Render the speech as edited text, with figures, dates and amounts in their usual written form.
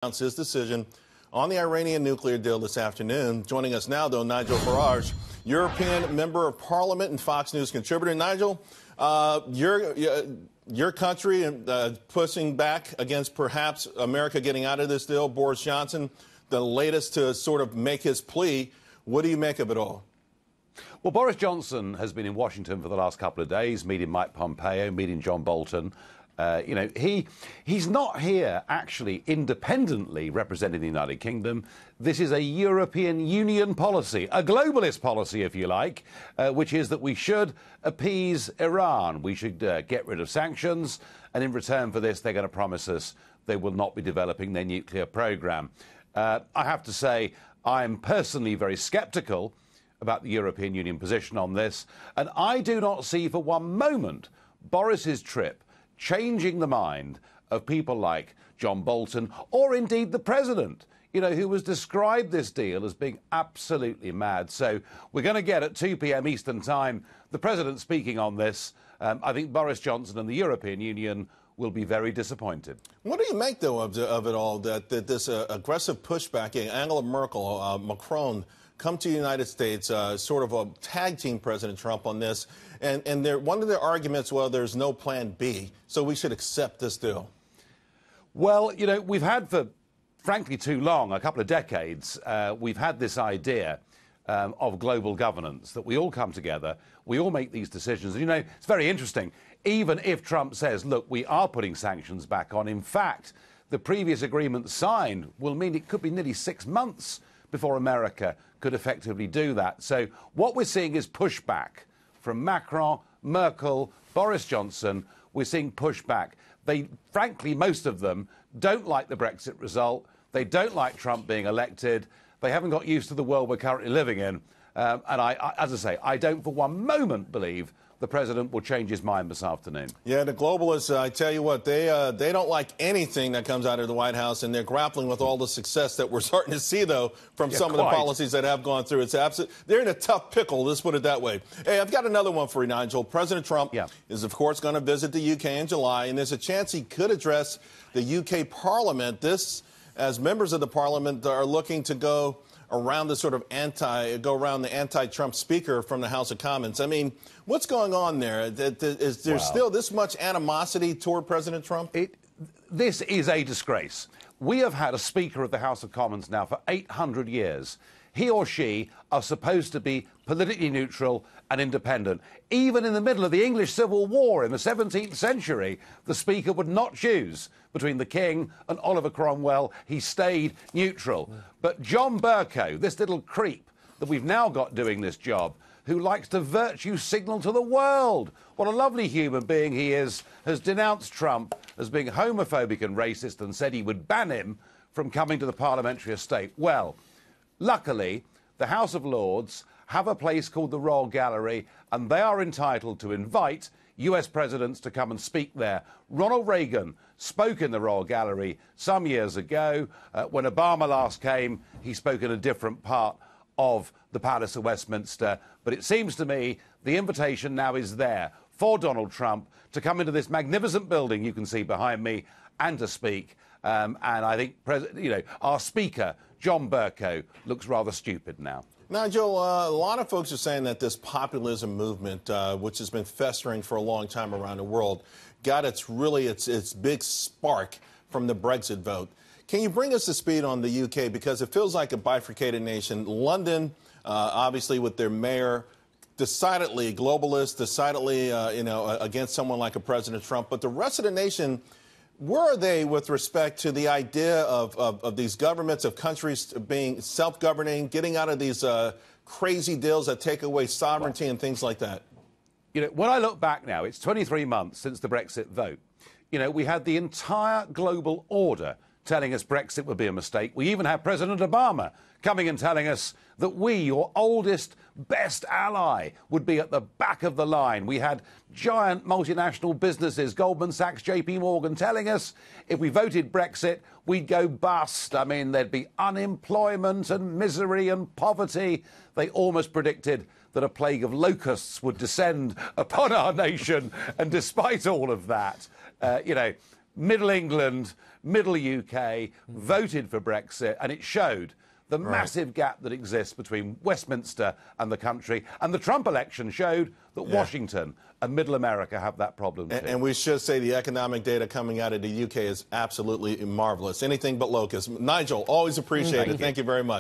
announced his decision on the Iranian nuclear deal this afternoon. Joining us now, though, Nigel Farage, European Member of Parliament and Fox News contributor. Nigel, your country pushing back against perhaps America getting out of this deal. Boris Johnson, the latest to sort of make his plea. What do you make of it all? Well, Boris Johnson has been in Washington for the last couple of days, meeting Mike Pompeo, meeting John Bolton. He's not here actually independently representing the United Kingdom. This is a European Union policy, a globalist policy, if you like, which is that we should appease Iran. We should get rid of sanctions. And in return for this, they're going to promise us they will not be developing their nuclear program. I have to say, I'm personally very sceptical about the European Union position on this. And I do not see for one moment Boris's trip changing the mind of people like John Bolton or indeed the president, who has described this deal as being absolutely mad. So we're going to get at 2 p.m. Eastern time the president speaking on this. I think Boris Johnson and the European Union will be very disappointed. What do you make, though, of it all, that this aggressive pushback, Angela Merkel, Macron, come to the United States, sort of a tag team President Trump on this, and one of their arguments, well, there's no plan B, so we should accept this deal? Well, we've had for, frankly, too long, a couple of decades, we've had this idea of global governance, that we all come together, we all make these decisions. And, it's very interesting. Even if Trump says, look, we are putting sanctions back on, in fact, the previous agreement signed will mean it could be nearly 6 months before America could effectively do that. So what we're seeing is pushback from Macron, Merkel, Boris Johnson. We're seeing pushback. Frankly, most of them don't like the Brexit result. They don't like Trump being elected. They haven't got used to the world we're currently living in. And as I say, I don't for one moment believe the president will change his mind this afternoon. Yeah, the globalists, I tell you what, they don't like anything that comes out of the White House, and they're grappling with all the success that we're starting to see, though, from some of the policies that have gone through. They're in a tough pickle, let's put it that way. Hey, I've got another one for you, Nigel. President Trump is, of course, going to visit the UK in July, and there's a chance he could address the UK Parliament. This, as members of the Parliament are looking to go around the anti-Trump speaker from the House of Commons. I mean, what's going on there? Is there still this much animosity toward President Trump? This is a disgrace. We have had a Speaker of the House of Commons now for 800 years. He or she are supposed to be politically neutral and independent. Even in the middle of the English Civil War in the 17th century, the Speaker would not choose between the King and Oliver Cromwell. He stayed neutral. But John Bercow, this little creep that we've now got doing this job, who likes to virtue signal to the world what a lovely human being he is, has denounced Trump as being homophobic and racist and said he would ban him from coming to the parliamentary estate. Well, luckily, the House of Lords have a place called the Royal Gallery, and they are entitled to invite US presidents to come and speak there. Ronald Reagan spoke in the Royal Gallery some years ago. When Obama last came, he spoke in a different part of the Palace of Westminster. But it seems to me the invitation now is there for Donald Trump to come into this magnificent building you can see behind me and to speak. And I think, our Speaker, John Bercow, looks rather stupid now. Nigel, a lot of folks are saying that this populism movement, which has been festering for a long time around the world, got its big spark from the Brexit vote. Can you bring us to speed on the UK? Because it feels like a bifurcated nation. London, obviously, with their mayor, decidedly globalist, decidedly, against someone like a President Trump. But the rest of the nation, where are they with respect to the idea of these governments of countries being self-governing, getting out of these crazy deals that take away sovereignty and things like that? When I look back now, it's 23 months since the Brexit vote. We had the entire global order telling us Brexit would be a mistake. We even had President Obama coming and telling us that we, your oldest, best ally, would be at the back of the line. We had giant multinational businesses, Goldman Sachs, JP Morgan, telling us if we voted Brexit, we'd go bust. I mean, there'd be unemployment and misery and poverty. They almost predicted that a plague of locusts would descend upon our nation. And despite all of that, Middle England, Middle UK voted for Brexit, and it showed the massive gap that exists between Westminster and the country. And the Trump election showed that Washington and Middle America have that problem too. And we should say the economic data coming out of the UK is absolutely marvelous. Anything but locust. Nigel, always appreciate it. Thank you very much.